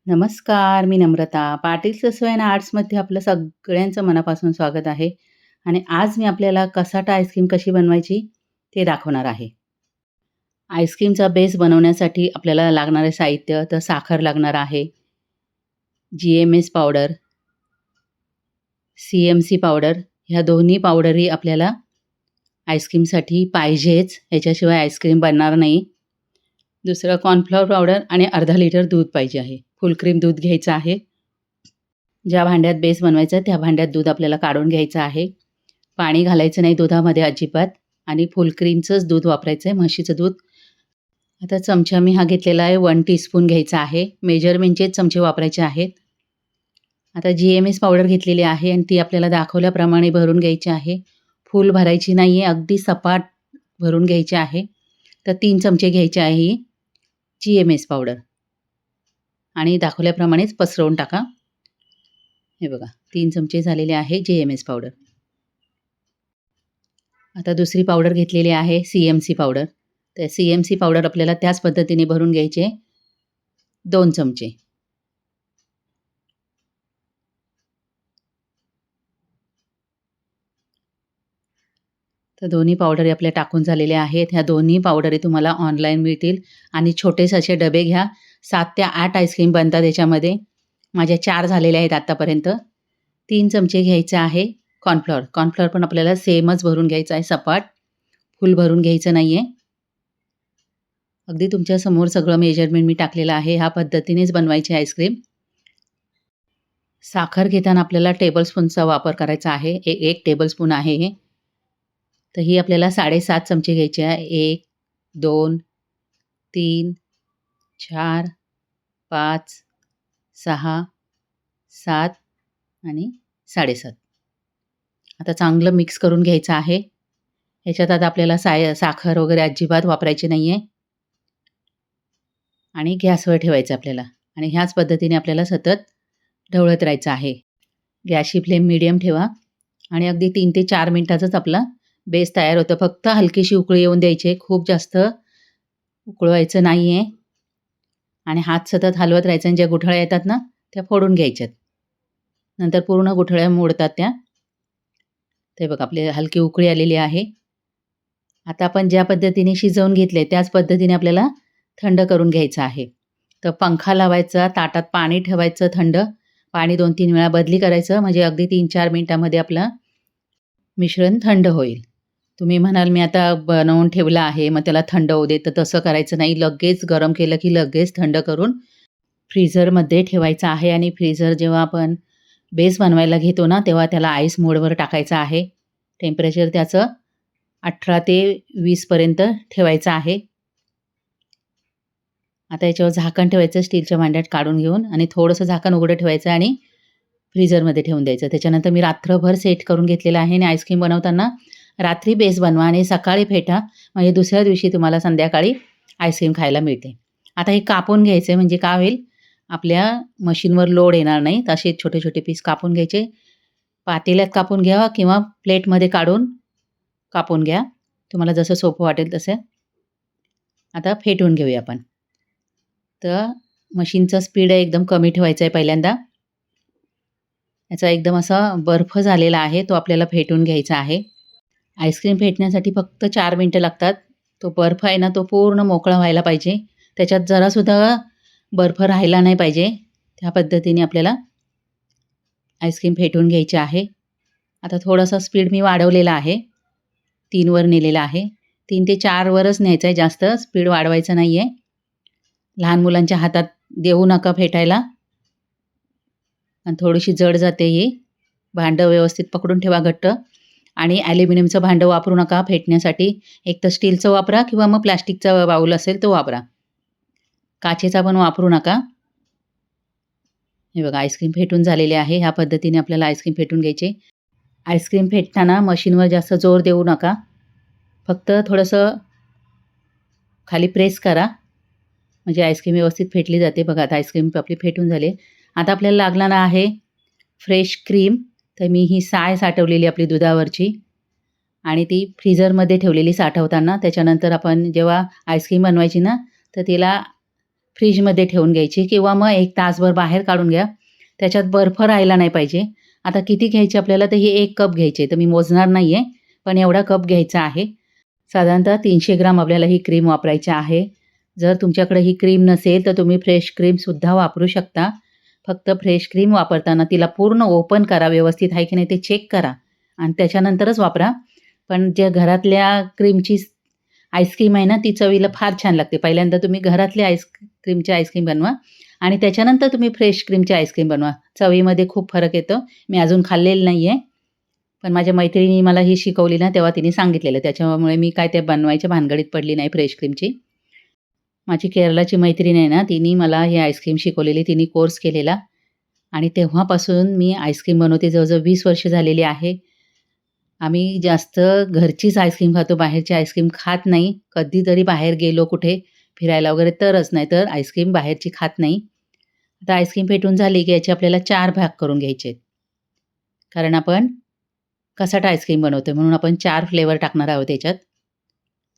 नमस्कार, मी नम्रता. पाटील ससवे आणि आर्ट्समध्ये आपलं सगळ्यांचं मनापासून स्वागत आहे. आणि आज मी आपल्याला कसाटा आईस्क्रीम कशी बनवायची ते दाखवणार आहे. आईस्क्रीमचा बेस बनवण्यासाठी आपल्याला लागणारे साहित्य तर साखर लागणार आहे, GMS पावडर, CMC पावडर ह्या दोन्ही पावडरही आपल्याला आईस्क्रीमसाठी पाहिजेच. ह्याच्याशिवाय आईस्क्रीम बनणार नाही. दुसरं कॉर्नफ्लॉवर पावडर आणि अर्धा लिटर दूध पाहिजे आहे. फुल क्रीम दूध घ्यायचं आहे. ज्या भांड्यात बेस बनवायचा त्या भांड्यात दूध आपल्याला काढून घ्यायचं आहे. पाणी घालायचं नाही दुधामध्ये अजिबात आणि फुल क्रीमचंच दूध वापरायचं आहे, म्हशीचं दूध. आता चमचा मी हा घेतलेला आहे, 1 टीस्पून घ्यायचा आहे. मेजरमेंटचेच चमचे वापरायचे आहेत. आता GMS पावडर घेतलेली आहे आणि ती आपल्याला दाखवल्याप्रमाणे भरून घ्यायची आहे. फुल भरायची नाही आहे, अगदी सपाट भरून घ्यायची आहे. तर 3 चमचे घ्यायचे आहे ही GMS पावडर आणि दाखवल्याप्रमाणेच पसरवून टाका. हे बघा 3 चमचे झालेले आहे GMS पावडर. आता दुसरी पावडर घेतलेली आहे CMC पावडर. तर CMC पावडर आपल्याला त्याच पद्धतीने भरून घ्यायचे 2 चमचे. तर दोन्ही पावडरी आपल्या टाकून झालेल्या आहेत. ह्या दोन्ही पावडरी तुम्हाला ऑनलाईन मिळतील आणि छोटेसे असे डबे घ्या. 7 ते 8 आईस्क्रीम बनतात याच्यामध्ये. माझ्या 4 झालेल्या आहेत आत्तापर्यंत. 3 चमचे घ्यायचे आहे कॉर्नफ्लॉवर. कॉर्नफ्लॉवर पण आपल्याला सेमच भरून घ्यायचं आहे सपाट. फुल भरून घ्यायचं नाही आहे. अगदी तुमच्यासमोर सगळं मेजरमेंट मी टाकलेलं आहे. ह्या पद्धतीनेच बनवायची आईस्क्रीम. साखर घेताना आपल्याला टेबलस्पूनचा वापर करायचा आहे. 1 टेबलस्पून आहे हे. तर ही आपल्याला 7.5 चमचे घ्यायची आहे. 1, 2, 3, 4, 5, 6, 7 आणि 7.5. आता चांगलं मिक्स करून घ्यायचं आहे. ह्याच्यात आता आपल्याला साखर वगैरे अजिबात वापरायची नाही आहे. आणि गॅसवर ठेवायचं आपल्याला आणि ह्याच पद्धतीने आपल्याला सतत ढवळत राहायचं आहे. गॅसची फ्लेम मीडियम ठेवा आणि अगदी 3 ते 4 मिनिटातच आपला बेस तयार होतं. फक्त हलकीशी उकळी येऊन द्यायची, खूप जास्त उकळवायचं नाही आहे. आणि हात सतत हलवत राहायचं आणि ज्या गुठळ्या येतात ना त्या फोडून घ्यायच्यात. नंतर पूर्ण गुठळ्या मोडतात त्या. ते बघा आपली हलकी उकळी आलेली आहे. आता आपण ज्या पद्धतीने शिजवून घेतले त्याच पद्धतीने आपल्याला थंड करून घ्यायचं आहे. तर पंखा लावायचा, ताटात पाणी ठेवायचं थंड. पाणी 2-3 वेळा बदली करायचं म्हणजे अगदी 3-4 मिनिटामध्ये आपलं मिश्रण थंड होईल. तुम्ही म्हणाल मी आता बनवून ठेवलं आहे मग त्याला थंड होऊ दे, तर तसं करायचं नाही. लगेच गरम केलं की लगेच थंड करून फ्रीझरमध्ये ठेवायचं आहे. आणि फ्रीझर जेव्हा आपण बेस बनवायला घेतो ना तेव्हा त्याला आईस मोडवर टाकायचं आहे. टेम्परेचर त्याचं 18 ते 20 पर्यंत ठेवायचं आहे. आता याच्यावर झाकण ठेवायचं स्टीलच्या भांड्यात काढून घेऊन आणि थोडंसं झाकण उघडं ठेवायचं आणि फ्रीझरमध्ये ठेवून द्यायचं. त्याच्यानंतर मी रात्रभर सेट करून घेतलेलं आहे आणि आईस्क्रीम बनवताना रात्री बेस बनवा आणि सकाळी फेटा म्हणजे दुसऱ्या दिवशी तुम्हाला संध्याकाळी आईस्क्रीम खायला मिळते. आता हे कापून घ्यायचं आहे म्हणजे काय होईल, आपल्या मशीनवर लोड येणार नाही. तसे छोटे छोटे पीस कापून घ्यायचे. पातेल्यात कापून घ्या किंवा प्लेटमध्ये काढून कापून घ्या. तुम्हाला जसं सोपं वाटेल तसं. आता फेटून घेऊया आपण. तर मशीनचा स्पीड एकदम कमी ठेवायचा आहे पहिल्यांदा. याचा एकदम असा बर्फ झालेला आहे तो आपल्याला फेटून घ्यायचा आहे. आईस्क्रीम फेटण्यासाठी फक्त 4 मिनिटं लागतात. तो बर्फ आहे ना तो पूर्ण मोकळा व्हायला पाहिजे. त्याच्यात जरासुद्धा बर्फ राहिला नाही पाहिजे. त्या पद्धतीने आपल्याला आईस्क्रीम फेटून घ्यायची आहे. आता थोडासा स्पीड मी वाढवलेला आहे. 3 वर नेलेला आहे. 3 ते 4 वरच न्यायचं आहे, जास्त स्पीड वाढवायचं नाही आहे. लहान मुलांच्या हातात देऊ नका फेटायला आणि थोडीशी जड जाते ही. भांडं व्यवस्थित पकडून ठेवा घट्ट आणि ॲल्युमिनियमचं भांडं वापरू नका फेटण्यासाठी. एक तर स्टीलचं वापरा किंवा मग प्लास्टिकचा बाऊल असेल तो वापरा. काचेचा पण वापरू नका. हे बघा आईस्क्रीम फेटून झालेले आहे. ह्या पद्धतीने आपल्याला आईस्क्रीम फेटून घ्यायचे. आईस्क्रीम फेटताना मशीनवर जास्त जोर देऊ नका. फक्त थोडंसं खाली प्रेस करा म्हणजे आईस्क्रीम व्यवस्थित फेटली जाते. बघा आता आईस्क्रीम आपली फेटून झाली. आता आपल्याला लागणार आहे फ्रेश क्रीम. तर मी ही साय साठवलेली आपली दुधावरची आणि ती फ्रीझरमध्ये ठेवलेली साठवताना. त्याच्यानंतर आपण जेव्हा आईस्क्रीम बनवायची ना तर तिला फ्रीजमध्ये ठेवून घ्यायची किंवा मग 1 तासभर बाहेर काढून घ्या. त्याच्यात बर्फ राहायला नाही पाहिजे. आता किती घ्यायची आपल्याला, तर ही 1 कप घ्यायची आहे. तर मी मोजणार नाही आहे, पण एवढा कप घ्यायचा आहे. साधारणतः 300 ग्राम आपल्याला ही क्रीम वापरायची आहे. जर तुमच्याकडे ही क्रीम नसेल, तर तुम्ही फ्रेश क्रीमसुद्धा वापरू शकता. फक्त फ्रेश क्रीम वापरताना तिला पूर्ण ओपन करा, व्यवस्थित आहे की नाही ते चेक करा आणि त्याच्यानंतरच वापरा. पण ज्या घरातल्या क्रीमची आईस्क्रीम आहे ना, ती चवीला फार छान लागते. पहिल्यांदा तुम्ही घरातली क्रीमची आईस्क्रीम बनवा आणि त्याच्यानंतर तुम्ही फ्रेश क्रीमची आईस्क्रीम बनवा. चवीमध्ये खूप फरक येतो. मी अजून खाल्लेलं नाही आहे. पण माझ्या मैत्रिणीने मला ही शिकवली ना, तेव्हा तिने सांगितलेलं. त्याच्यामुळे मी काय ते बनवायच्या भानगडीत पडली नाही फ्रेश क्रीमची. माझी केरलाची मैत्रीण आहे ना, तिने मला ही आईस्क्रीम शिकवलेली. तिने कोर्स केलेला आणि तेव्हापासून मी आईस्क्रीम बनवते. जवळ-जवळ 20 वर्ष झालेली आहे. आम्ही जास्त घरचीच आईस्क्रीम खातो, बाहेरची आईस्क्रीम खात नाही. कधीतरी बाहेर गेलो कुठे फिरायला वगैरे तरच, नाहीतर आईस्क्रीम बाहेरची खात नाही. आता आईस्क्रीम फेटून झाली की याचे आपल्याला 4 भाग करून घ्यायचे आहेत. कारण आपण कसाटा आईस्क्रीम बनवतोय म्हणून आपण 4 फ्लेवर टाकणार आहोत याच्यात.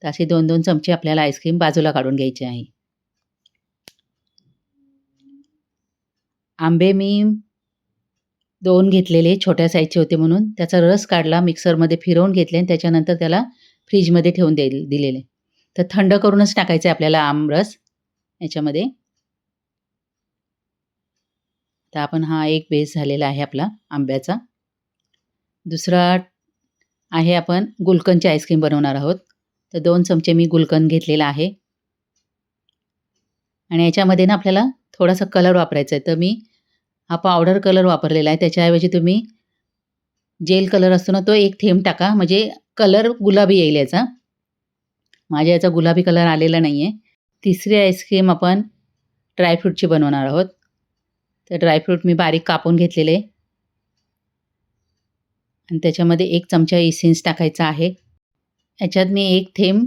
तर असे 2-2 चमचे आपल्याला आईस्क्रीम बाजूला काढून घ्यायचे आहे. आंबे मी 2 घेतलेले छोट्या साईजचे होते म्हणून त्याचा रस काढला, मिक्सरमध्ये फिरवून घेतले आणि त्याच्यानंतर त्याला फ्रीजमध्ये ठेवून दिलेले. तर थंड करूनच टाकायचं आहे आपल्याला आमरस याच्यामध्ये. तर आपण हा एक बेस झालेला आहे आपला आंब्याचा. दुसरा आहे आपण गुलकंदची आईस्क्रीम बनवणार आहोत. तर 2 चमचे मी गुलकंद घेतलेला आहे. आणि याच्यामध्ये ना आपल्याला थोडासा कलर वापरायचा आहे. तर मी हा पावडर कलर वापरलेला आहे. त्याच्याऐवजी तुम्ही जेल कलर असतो ना, तो 1 थेंब टाका, म्हणजे कलर गुलाबी येईल याचा. माझ्या याचा गुलाबी कलर आलेला नाही आहे. तिसरी आईस्क्रीम आपण ड्रायफ्रूटची बनवणार आहोत. तर ड्रायफ्रूट मी बारीक कापून घेतलेले आणि त्याच्यामध्ये 1 चमचा इसेन्स टाकायचा आहे. याच्यात मी 1 थेंब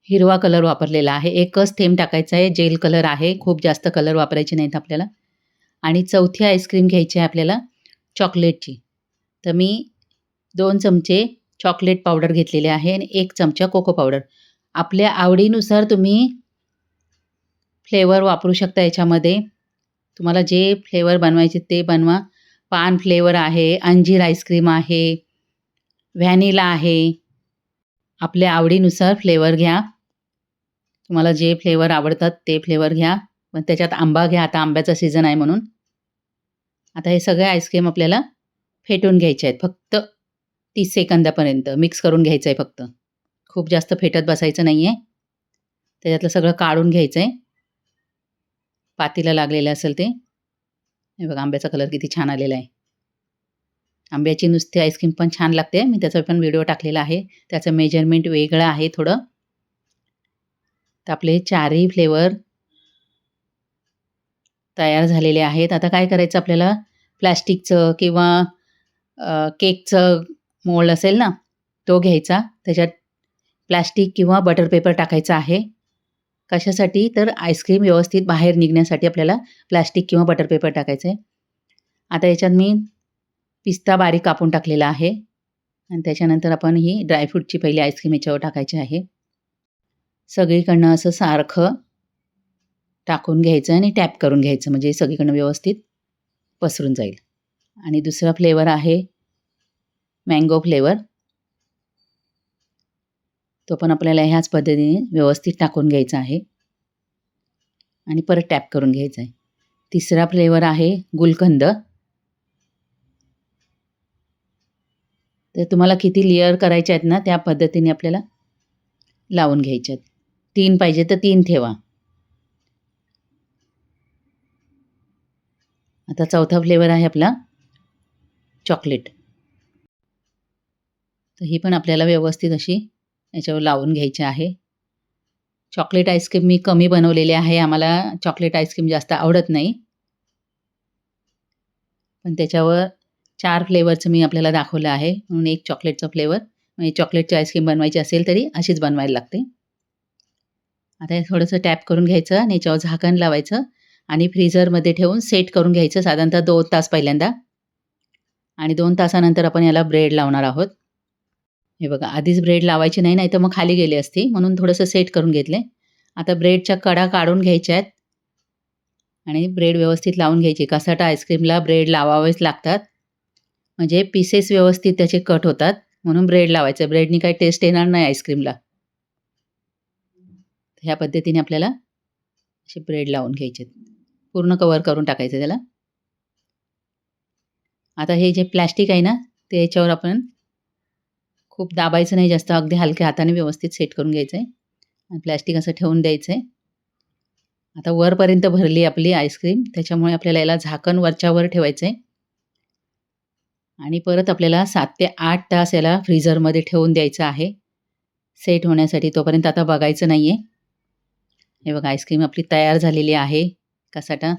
हिरवा कलर वापरलेला आहे. 1च थेंब टाकायचा आहे. जेल कलर आहे. खूप जास्त कलर वापरायचे नाहीत आपल्याला. आणि चौथी आईस्क्रीम घ्यायची आहे आपल्याला चॉकलेटची. तर मी 2 चमचे चॉकलेट पावडर घेतलेले आहे आणि 1 चमचा कोको पावडर. आपल्या आवडीनुसार तुम्ही फ्लेवर वापरू शकता याच्यामध्ये. तुम्हाला जे फ्लेवर बनवायचे ते बनवा. पान फ्लेवर आहे, अंजीर आईस्क्रीम आहे, व्हॅनिला आहे. आपल्या आवडीनुसार फ्लेवर घ्या. तुम्हाला जे फ्लेवर आवडतात ते फ्लेवर घ्या. पण त्याच्यात आंबा घ्या, आता आंब्याचा सीझन आहे म्हणून. आता हे सगळे आईस्क्रीम आपल्याला फेटून घ्यायचे आहेत. फक्त 30 सेकंदापर्यंत मिक्स करून घ्यायचं आहे फक्त. खूप जास्त फेटत बसायचं नाही आहे. त्याच्यातलं सगळं काढून घ्यायचं आहे. पातीला लागलेलं असेल ते. हे बघा आंब्याचा कलर किती छान आलेला आहे. आंब्याची नुसती आईस्क्रीम पण छान लागते. मी त्याचा पण व्हिडिओ टाकलेला आहे. त्याचं मेजरमेंट वेगळं आहे थोडं. तर आपले 4ही फ्लेवर तयार झालेले आहेत. आता काय करायचं आपल्याला, प्लास्टिकचं किंवा केकचं मोल्ड असेल ना, तो घ्यायचा. त्याच्यात प्लास्टिक किंवा बटर पेपर टाकायचा आहे. कशासाठी, तर आईस्क्रीम व्यवस्थित बाहेर निघण्यासाठी आपल्याला प्लास्टिक किंवा बटर पेपर टाकायचं आहे. आता याच्यात मी पिस्ता बारीक कापून टाकलेला आहे आणि त्याच्यानंतर आपण ही ड्रायफ्रूटची पहिली आईस्क्रीम याच्यावर टाकायची आहे. सगळीकडनं असं सारखं टाकून घ्यायचं आणि टॅप करून घ्यायचं, म्हणजे सगळीकडनं व्यवस्थित पसरून जाईल. आणि दुसरा फ्लेवर आहे मँगो फ्लेवर. तो पण आपल्याला ह्याच पद्धतीने व्यवस्थित टाकून घ्यायचा आहे आणि परत टॅप करून घ्यायचा आहे. तिसरा फ्लेवर आहे गुलकंद. तर तुम्हाला किती लेयर करायचे आहेत ना, त्या पद्धतीने आपल्याला लावून घ्यायचे आहेत. 3 पाहिजे तर 3 ठेवा. आता चौथा फ्लेवर आहे आपला चॉकलेट. तर ही पण आपल्याला व्यवस्थित अशी याच्यावर लावून घ्यायची आहे. चॉकलेट आईस्क्रीम मी कमी बनवलेली आहे. आम्हाला चॉकलेट आईस्क्रीम जास्त आवडत नाही. पण त्याच्यावर 4 फ्लेवरचं मी आपल्याला दाखवलं आहे. म्हणून 1 चॉकलेटचा फ्लेवर. म्हणजे चॉकलेटची आईस्क्रीम बनवायची असेल तरी अशीच बनवायला लागते. आता हे थोडंसं टॅप करून घ्यायचं आणि याच्यावर झाकण लावायचं आणि फ्रीझरमध्ये ठेवून सेट करून घ्यायचं साधारणतः 2 तास पहिल्यांदा. आणि 2 तासानंतर आपण याला ब्रेड लावणार आहोत. हे बघा आधीच ब्रेड लावायची नाही, नाहीतर मग खाली गेली असती, म्हणून थोडंसं सेट करून घेतले. आता ब्रेडच्या कडा काढून घ्यायच्या आहेत आणि ब्रेड व्यवस्थित लावून घ्यायची. कसाटा आईस्क्रीमला ब्रेड लावावेच लागतात. म्हणजे पीसेस व्यवस्थित त्याचे कट होतात. म्हणून ब्रेड लावायचं. ब्रेडनी काही टेस्ट येणार नाही आईस्क्रीमला. ह्या पद्धतीने आपल्याला असे ब्रेड लावून घ्यायचे. पूर्ण कव्हर करून टाकायचं त्याला. आता हे जे प्लास्टिक आहे ना, ते याच्यावर आपण खूप दाबायचं नाही जास्त. अगदी हलक्या हाताने व्यवस्थित सेट करून घ्यायचं आहे. आणि प्लास्टिक असं ठेवून द्यायचं आहे. आता वरपर्यंत भरली आपली आईस्क्रीम. त्याच्यामुळे आपल्याला याला झाकण वरच्यावर ठेवायचं आहे. आणि परत आपल्याला 7 ते 8 तास याला फ्रीझरमध्ये ठेवून द्यायचं आहे सेट होण्यासाठी. तोपर्यंत आता बघायचं नाही आहे. हे बघा आईस्क्रीम आपली तयार झालेली आहे कसाटा.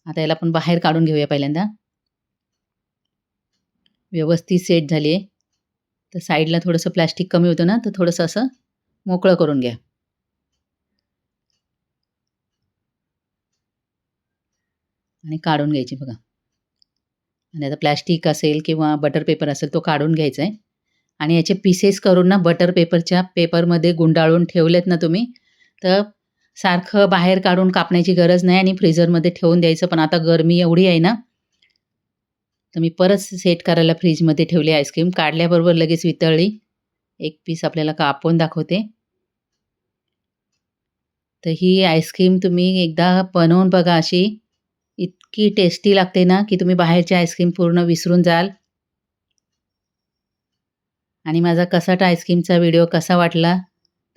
आता याला आपण बाहेर काढून घेऊया पहिल्यांदा. व्यवस्थित सेट झाली आहे. तर साईडला थोडंसं प्लास्टिक कमी होतं ना, तर थोडंसं असं मोकळं करून घ्या. आणि काढून घ्यायची बघा. आणि आता प्लास्टिक असेल किंवा बटर पेपर असेल तो काढून घ्यायचा आहे. आणि याचे पीसेस करून ना बटर पेपरच्या पेपरमध्ये गुंडाळून ठेवलेत ना तुम्ही, तर सारखं बाहेर काढून कापण्याची गरज नाही आणि फ्रीझरमध्ये ठेवून द्यायचं. पण आता गरमी एवढी आहे ना, तर मी परत सेट करायला फ्रीजमध्ये ठेवली आईस्क्रीम. काढल्याबरोबर लगेच वितळली. एक पीस आपल्याला कापून दाखवते. तर ही आईस्क्रीम तुम्ही एकदा बनवून बघा अशी. इतकी टेस्टी लागते ना, की तुम्ही बाहेरची आईस्क्रीम पूर्ण विसरून जाल. आणि माझा कसाटा आईस्क्रीमचा व्हिडिओ कसा वाटला,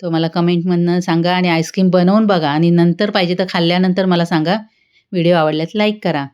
तो मला कमेंटमधनं सांगा आणि आईस्क्रीम बनवून बघा आणि नंतर पाहिजे तर खाल्ल्यानंतर मला सांगा. व्हिडिओ आवडल्यास लाईक करा.